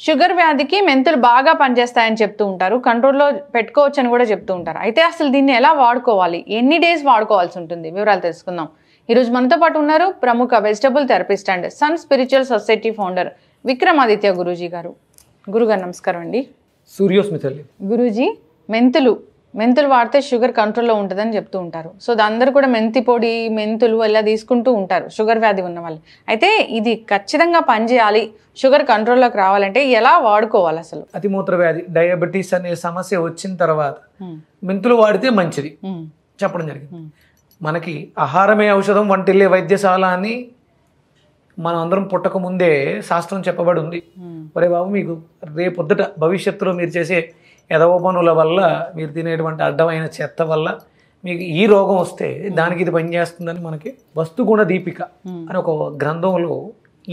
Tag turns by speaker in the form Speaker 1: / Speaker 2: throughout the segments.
Speaker 1: Sugar వ్యాధికి మెంతులు బాగా పనిచేస్తాయని చెప్తూ ఉంటారు, కంట్రోల్లో పెట్టుకోవచ్చు అని కూడా చెప్తూ ఉంటారు. అయితే అసలు దీన్ని ఎలా వాడుకోవాలి, ఎన్ని డేస్ వాడుకోవాల్సి ఉంటుంది, వివరాలు తెలుసుకుందాం. ఈరోజు మనతో పాటు ఉన్నారు ప్రముఖ vegetable therapist and sun spiritual society founder Vikramaditya Guruji గారు. గురుగారు నమస్కారం అండి.
Speaker 2: సూర్యోస్మితల్లి.
Speaker 1: గురూజీ, మెంతులు వాడితే షుగర్ కంట్రోల్లో ఉంటుందని చెప్తూ ఉంటారు. సో అందరూ కూడా మెంతి పొడి, మెంతులు ఇలా తీసుకుంటూ ఉంటారు షుగర్ వ్యాధి ఉన్న వాళ్ళు. అయితే ఇది ఖచ్చితంగా పనిచేయాలి, షుగర్ కంట్రోల్లోకి రావాలంటే ఎలా వాడుకోవాలి అసలు?
Speaker 2: అతిమూత్ర వ్యాధి, డయాబెటీస్ అనే సమస్య వచ్చిన తర్వాత మెంతులు వాడితే మంచిది చెప్పడం జరిగింది. మనకి ఆహారమే ఔషధం, వంటిల్లే వైద్యశాల అని మనం అందరం పుట్టక ముందే శాస్త్రం చెప్పబడి ఉంది. ఒరే బాబు, మీకు రేపొద్దుట భవిష్యత్తులో మీరు చేసే ఎదవ పనుల వల్ల, మీరు తినేటువంటి అడ్డమైన చెత్త వల్ల మీకు ఈ రోగం వస్తే దానికి ఇది పనిచేస్తుందని మనకి వస్తుగుణ దీపిక అని ఒక గ్రంథంలో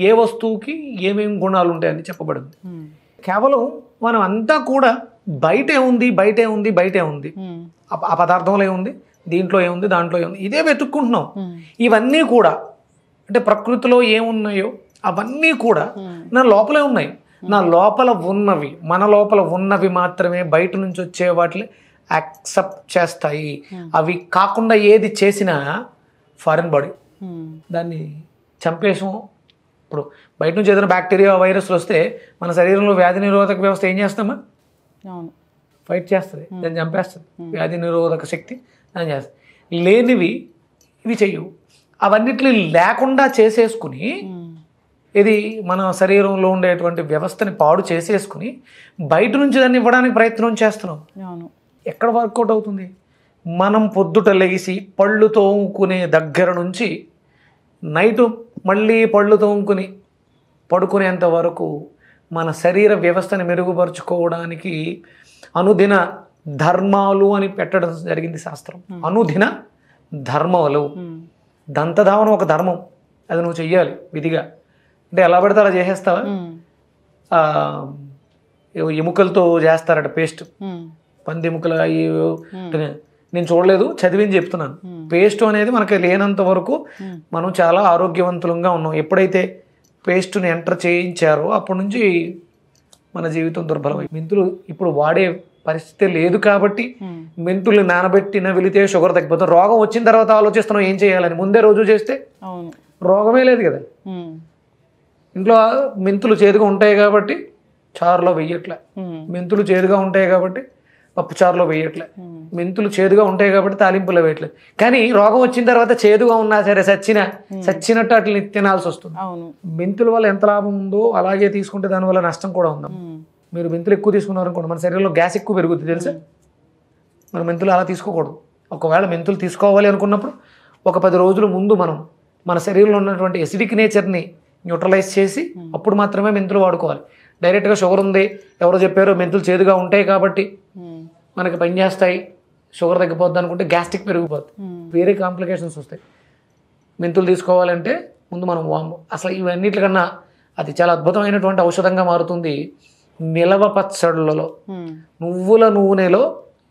Speaker 2: ఏ వస్తువుకి ఏమేమి గుణాలు ఉంటాయని చెప్పబడింది. కేవలం మనం అంతా కూడా బయటే ఉంది, ఆ పదార్థంలో ఏముంది, దీంట్లో ఏముంది, దాంట్లో ఏముంది, ఇదే వెతుక్కుంటున్నాం. ఇవన్నీ కూడా అంటే ప్రకృతిలో ఏమున్నాయో అవన్నీ కూడా నా లోపలే ఉన్నాయి. నా లోపల ఉన్నవి, మన లోపల ఉన్నవి మాత్రమే బయట నుంచి వచ్చే వాటిని యాక్సెప్ట్ చేస్తాయి. అవి కాకుండా ఏది చేసినా ఫారిన్ బాడీ దాన్ని చంపేసాం. ఇప్పుడు బయట నుంచి ఏదైనా బ్యాక్టీరియా, వైరస్లు వస్తే మన శరీరంలో వ్యాధి నిరోధక వ్యవస్థ ఏం చేస్తామా? ఫైట్ చేస్తుంది, దాన్ని చంపేస్తుంది. వ్యాధి నిరోధక శక్తి దాన్ని చేస్తుంది. లేనివి ఇవి చెయ్యవు. అవన్నిటిని లేకుండా చేసేసుకుని ఇది మన శరీరంలో ఉండేటువంటి వ్యవస్థని పాడు చేసేసుకుని బయట నుంచి దాన్ని ఇవ్వడానికి ప్రయత్నం చేస్తున్నాం. ఎక్కడ వర్కౌట్ అవుతుంది? మనం పొద్దుట లెగిసి పళ్ళు తోముకునే దగ్గర నుంచి నైటు మళ్ళీ పళ్ళు తోముకుని పడుకునేంత వరకు మన శరీర వ్యవస్థని మెరుగుపరుచుకోవడానికి అనుదిన ధర్మాలు అని పెట్టడం జరిగింది శాస్త్రం. అనుదిన ధర్మాలు. దంతధావనం ఒక ధర్మం, అది నువ్వు చెయ్యాలి విధిగా. అంటే ఎలా పడితే అలా చేసేస్తావా? ఎముకలతో చేస్తారట పేస్ట్, పంది ఎముకలు నేను చూడలేదు, చదివిని చెప్తున్నాను. పేస్ట్ అనేది మనకి లేనంత వరకు మనం చాలా ఆరోగ్యవంతులంగా ఉన్నాం. ఎప్పుడైతే పేస్ట్ని ఎంటర్ చేయించారో అప్పటి నుంచి మన జీవితం దుర్బలమై, మెంతులు ఇప్పుడు వాడే పరిస్థితి లేదు కాబట్టి మెంతులు నానబెట్టిన వెళితే షుగర్ తగ్గిపోతుంది. రోగం వచ్చిన తర్వాత ఆలోచిస్తున్నాం ఏం చేయాలని. ముందే రోజు చేస్తే రోగమే లేదు కదా. ఇంట్లో మెంతులు చేదుగా ఉంటాయి కాబట్టి చారులో వెయ్యట్లే, మెంతులు చేదుగా ఉంటాయి కాబట్టి పప్పు చారులో వేయట్లే, మెంతులు చేదుగా ఉంటాయి కాబట్టి తాలింపులో వేయట్లేదు. కానీ రోగం వచ్చిన తర్వాత చేదుగా ఉన్నా సరే సచ్చినట్టు అట్లా తినాల్సి వస్తుంది. మెంతుల వల్ల ఎంత లాభం ఉందో అలాగే తీసుకుంటే దానివల్ల నష్టం కూడా ఉందాం. మీరు మెంతులు ఎక్కువ తీసుకున్నారు అనుకోండి, మన శరీరంలో గ్యాస్ ఎక్కువ పెరుగుతుంది తెలుసా. మనం మెంతులు అలా తీసుకోకూడదు. ఒకవేళ మెంతులు తీసుకోవాలి అనుకున్నప్పుడు ఒక 10 రోజుల ముందు మనం మన శరీరంలో ఉన్నటువంటి ఎసిడిక్ నేచర్ని న్యూట్రలైజ్ చేసి అప్పుడు మాత్రమే మెంతులు వాడుకోవాలి. డైరెక్ట్గా షుగర్ ఉంది, ఎవరో చెప్పారో మెంతులు చేదుగా ఉంటాయి కాబట్టి మనకి పనిచేస్తాయి, షుగర్ తగ్గిపోద్ది అనుకుంటే గ్యాస్ట్రిక్ పెరిగిపోద్ది, వేరే కాంప్లికేషన్స్ వస్తాయి. మెంతులు తీసుకోవాలంటే ముందు మనం వాము. అసలు ఇవన్నిటికన్నా అది చాలా అద్భుతమైనటువంటి ఔషధంగా మారుతుంది. నిలవ పచ్చళ్ళలో, నువ్వుల నూనెలో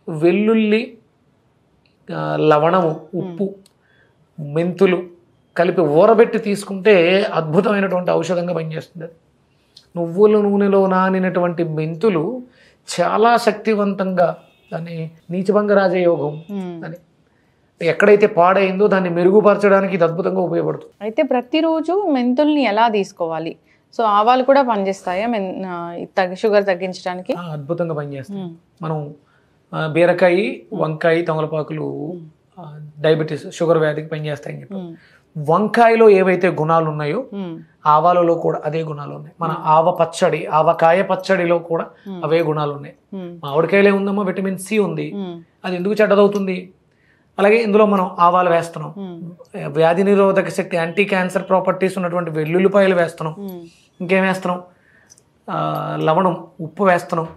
Speaker 2: వెల్లుల్లి, లవణము, ఉప్పు, మెంతులు కలిపి ఊరబెట్టి తీసుకుంటే అద్భుతమైనటువంటి ఔషధంగా పనిచేస్తుంది. నువ్వుల నూనెలో నానినటువంటి మెంతులు చాలా శక్తివంతంగా, దాన్ని నీచభంగ రాజయోగం అని, ఎక్కడైతే పాడైందో దాన్ని మెరుగుపరచడానికి ఇది అద్భుతంగా ఉపయోగపడుతుంది.
Speaker 1: అయితే ప్రతిరోజు మెంతుల్ని ఎలా తీసుకోవాలి? సో ఆవాలు కూడా పనిచేస్తాయా షుగర్ తగ్గించడానికి?
Speaker 2: అద్భుతంగా పనిచేస్తాయి. మనం బీరకాయ, వంకాయ, తమలపాకులు డయాబెటీస్, షుగర్ వ్యాధికి పనిచేస్తాయని చెప్పి. వంకాయలో ఏవైతే గుణాలు ఉన్నాయో ఆవాలలో కూడా అదే గుణాలు ఉన్నాయి. మన ఆవకాయ పచ్చడిలో కూడా అవే గుణాలు ఉన్నాయి. మామిడికాయలే ఉందమ్మా, విటమిన్ సి ఉంది, అది ఎందుకు చెడ్డదవుతుంది? అలాగే ఇందులో మనం ఆవాలు వేస్తున్నాం, వ్యాధి నిరోధక శక్తి, యాంటీ క్యాన్సర్ ప్రాపర్టీస్ ఉన్నటువంటి వెల్లుల్లిపాయలు వేస్తున్నాం, ఇంకేం వేస్తున్నాం, లవణం, ఉప్పు వేస్తున్నాం,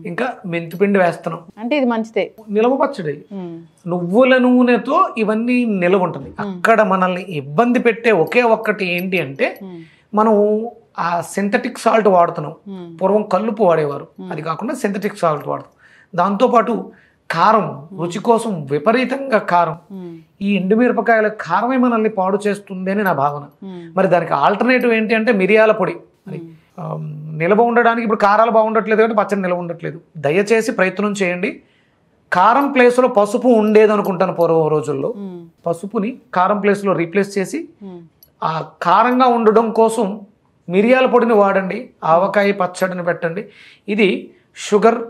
Speaker 2: ఇంకా మెంతిపిండి వేస్తున్నాం.
Speaker 1: అంటే ఇది మంచిదే.
Speaker 2: నిలవ పచ్చడి, నువ్వుల నూనెతో ఇవన్నీ నిలవ ఉంటుంది. అక్కడ మనల్ని ఇబ్బంది పెట్టే ఒకే ఒక్కటి ఏంటి అంటే మనం ఆ సింథటిక్ సాల్ట్ వాడుతున్నాం. పూర్వం కల్లుపు వాడేవారు, అది కాకుండా సింథటిక్ సాల్ట్ వాడుతాం. దాంతోపాటు కారం, రుచి కోసం విపరీతంగా కారం. ఈ ఎండుమిరపకాయల కారమే మనల్ని పాడు చేస్తుంది అని నా భావన. మరి దానికి ఆల్టర్నేటివ్ ఏంటి అంటే మిరియాల పొడి. నిల్వ ఉండడానికి ఇప్పుడు కారాలు బాగుండట్లేదు కాబట్టి పచ్చడి నిల్వ ఉండట్లేదు. దయచేసి ప్రయత్నం చేయండి. కారం ప్లేస్లో పసుపు ఉండేది అనుకుంటాను పూర్వం రోజుల్లో. పసుపుని కారం ప్లేస్లో రీప్లేస్ చేసి ఆ కారంగా ఉండడం కోసం మిరియాల పొడిని వాడండి. ఆవకాయ పచ్చడిని పెట్టండి. ఇది షుగర్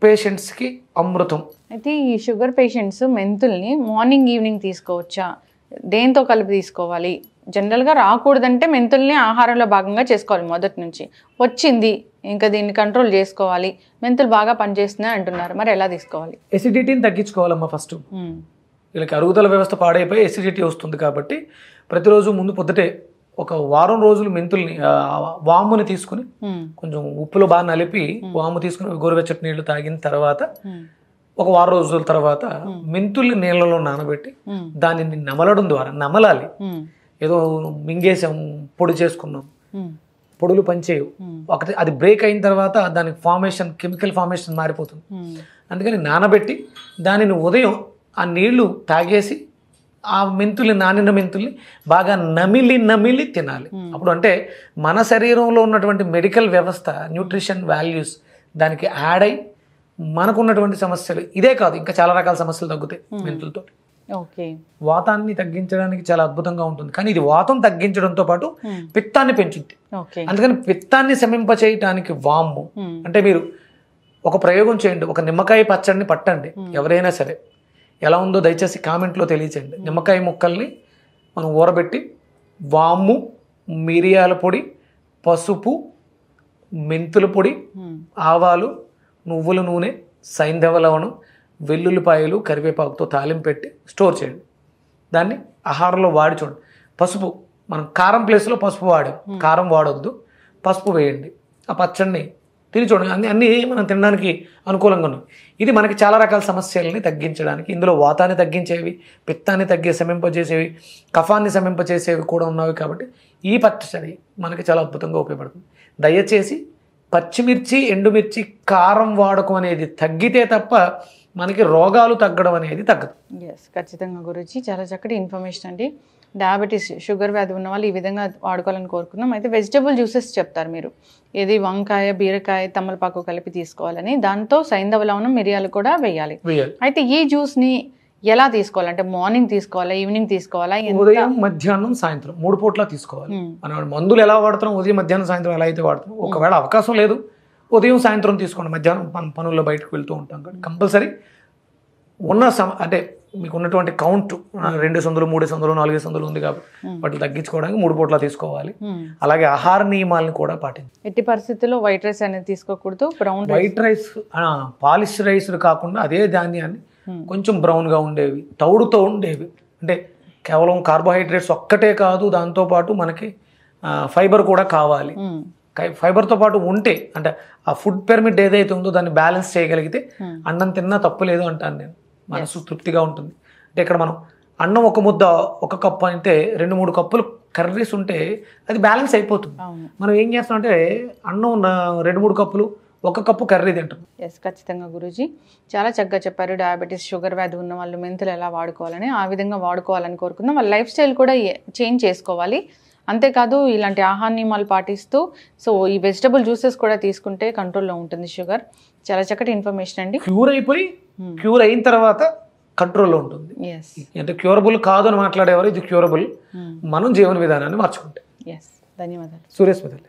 Speaker 2: పేషెంట్స్కి అమృతం.
Speaker 1: అయితే ఈ షుగర్ పేషెంట్స్ మెంతుల్ని మార్నింగ్ ఈవినింగ్ తీసుకోవచ్చా? దేంతో కలిపి తీసుకోవాలి? జనరల్గా రాకూడదంటే మెంతుల్ని ఆహారంలో భాగంగా చేసుకోవాలి. మొదటి నుంచి వచ్చింది ఇంకా దీన్ని కంట్రోల్ చేసుకోవాలి, మెంతులు బాగా పనిచేస్తున్నాయి అంటున్నారు, మరి ఎలా తీసుకోవాలి?
Speaker 2: ఎసిడిటీని తగ్గించుకోవాలమ్మా ఫస్ట్. వీళ్ళకి అరుగుదల వ్యవస్థ పాడైపోయి ఎసిడిటీ వస్తుంది కాబట్టి ప్రతిరోజు ముందు పొద్దుటే ఒక వారం రోజులు మెంతుల్ని వాముని తీసుకుని కొంచెం ఉప్పులో బాగా నలిపి వాము తీసుకుని గోరువెచ్చటి నీళ్లు తాగిన తర్వాత ఒక వారం రోజుల తర్వాత మెంతుల్ని నీళ్ళలో నానబెట్టి దానిని నమలడం ద్వారా నమలాలి. ఏదో మింగేసాం పొడి చేసుకున్నాం, పొడులు పనిచేయవు. ఒకటి అది బ్రేక్ అయిన తర్వాత దానికి ఫార్మేషన్ కెమికల్ ఫార్మేషన్ మారిపోతుంది. అందుకని నానబెట్టి దానిని ఉదయం ఆ నీళ్లు తాగేసి ఆ మెంతుల్ని నానిన మెంతుల్ని బాగా నమిలి తినాలి. అప్పుడు అంటే మన శరీరంలో ఉన్నటువంటి మెడికల్ వ్యవస్థ న్యూట్రిషన్ వాల్యూస్ దానికి యాడ్ అయి మనకున్నటువంటి సమస్యలు ఇదే కాదు ఇంకా చాలా రకాల సమస్యలు తగ్గుతాయి మెంతులతో.
Speaker 1: ఓకే,
Speaker 2: వాతాన్ని తగ్గించడానికి చాలా అద్భుతంగా ఉంటుంది. కానీ ఇది వాతం తగ్గించడంతో పాటు పిత్తాన్ని పెంచుద్ది. అందుకని పిత్తాన్ని శమింపచేయటానికి వాము అంటే మీరు ఒక ప్రయోగం చేయండి. ఒక నిమ్మకాయ పచ్చడిని పట్టండి. ఎవరైనా సరే ఎలా ఉందో దయచేసి కామెంట్లో తెలియచేయండి. నిమ్మకాయ ముక్కల్ని మనం ఊరబెట్టి వాము, మిరియాల పొడి, పసుపు, మెంతుల పొడి, ఆవాలు, నువ్వుల నూనె, సైంధవ లవణం, వెల్లుల్లిపాయలు, కరివేపాకుతో తాలింపు పెట్టి స్టోర్ చేయండి. దాన్ని ఆహారంలో వాడి చూడండి. పసుపు మనం కారం ప్లేస్లో పసుపు వాడాం, కారం వాడొద్దు, పసుపు వేయండి. ఆ పచ్చడిని తిని చూడండి. అన్నీ మనం తినడానికి అనుకూలంగా ఉన్నాయి. ఇది మనకి చాలా రకాల సమస్యలని తగ్గించడానికి, ఇందులో వాతాన్ని తగ్గించేవి, పిత్తాన్ని శమింపజేసేవి, కఫాన్ని శమింపజేసేవి కూడా ఉన్నవి. కాబట్టి ఈ పచ్చడి మనకి చాలా అద్భుతంగా ఉపయోగపడుతుంది. దయచేసి పచ్చిమిర్చి, ఎండుమిర్చి, కారం వాడకం అనేది తగ్గితే తప్ప మనకి రోగాలు తగ్గడం అనేది తగ్గదు.
Speaker 1: ఎస్, ఖచ్చితంగా గురించి చాలా చక్కటి ఇన్ఫర్మేషన్ అండి. డయాబెటీస్, షుగర్ వ్యాధి ఉన్న వాళ్ళు ఈ విధంగా వాడుకోవాలని కోరుకున్నాం. అయితే వెజిటబుల్ జ్యూసెస్ చెప్తారు మీరు, ఏది వంకాయ, బీరకాయ, తమలపాకు కలిపి తీసుకోవాలని, దాంతో సైంధవ లవణం, మిరియాలు కూడా వేయాలి. అయితే ఈ జ్యూస్ని ఎలా తీసుకోవాలి? అంటే మార్నింగ్ తీసుకోవాలా, ఈవినింగ్ తీసుకోవాలా?
Speaker 2: ఉదయం, మధ్యాహ్నం, సాయంత్రం 3 పూట్ల తీసుకోవాలి. మనం మందులు ఎలా వాడుతున్నాం, ఉదయం, మధ్యాహ్నం, సాయంత్రం ఎలా అయితే వాడుతున్నాం, ఒకవేళ అవకాశం లేదు ఉదయం, సాయంత్రం తీసుకోండి. మధ్యాహ్నం పనుల్లో బయటకు వెళ్తూ ఉంటాం కాబట్టి కంపల్సరీ ఉన్న అంటే మీకు ఉన్నటువంటి కౌంట్ 2 సందులు, 3 సందులు, 4 సందులు ఉంది కాబట్టి వాటిని తగ్గించుకోవడానికి 3 పూట్ల తీసుకోవాలి. అలాగే ఆహార నియమాలను కూడా పాటించాలి.
Speaker 1: ఎట్టి పరిస్థితుల్లో వైట్ రైస్ అనేది తీసుకోకూడదు. Brown
Speaker 2: white rice, polish rice కాకుండా అదే ధాన్యాన్ని కొంచెం బ్రౌన్గా ఉండేవి, తౌడుతో ఉండేవి, అంటే కేవలం కార్బోహైడ్రేట్స్ ఒక్కటే కాదు, దాంతోపాటు మనకి ఫైబర్ కూడా కావాలి. ఫైబర్తో పాటు ఉంటే అంటే ఆ ఫుడ్ పిరమిడ్ ఏదైతే ఉందో దాన్ని బ్యాలెన్స్ చేయగలిగితే అన్నం తిన్నా తప్పు లేదు అంటాను నేను. మనసు తృప్తిగా ఉంటుంది. అంటే ఇక్కడ మనం అన్నం ఒక ముద్ద, ఒక కప్పు అయితే 2-3 కప్పులు కర్రీస్ ఉంటే అది బ్యాలెన్స్ అయిపోతుంది. మనం ఏం చేస్తాం అంటే అన్నం 2-3 కప్పులు, 1 కప్పు కర్రీ తింటాం.
Speaker 1: ఎస్, ఖచ్చితంగా గురూజీ చాలా చక్కగా చెప్పారు. డయాబెటీస్, షుగర్ వ్యాధి ఉన్న వాళ్ళు మెంతులు ఎలా వాడుకోవాలని, ఆ విధంగా వాడుకోవాలని కోరుకుందాం. వాళ్ళ లైఫ్ స్టైల్ కూడా చేంజ్ చేసుకోవాలి. అంతేకాదు ఇలాంటి ఆహార నియమాలు పాటిస్తూ సో ఈ వెజిటబుల్ జ్యూసెస్ కూడా తీసుకుంటే కంట్రోల్లో ఉంటుంది షుగర్. చాలా చక్కటి ఇన్ఫర్మేషన్ అండి.
Speaker 2: క్యూర్ అయిన తర్వాత కంట్రోల్లో ఉంటుంది. అంటే క్యూరబుల్ కాదు అని మాట్లాడేవారు, ఇది క్యూరబుల్. మనం జీవన విధానాన్ని మార్చుకుంటే.
Speaker 1: ఎస్, ధన్యవాదాలు.
Speaker 2: సురేష్ మెదల్.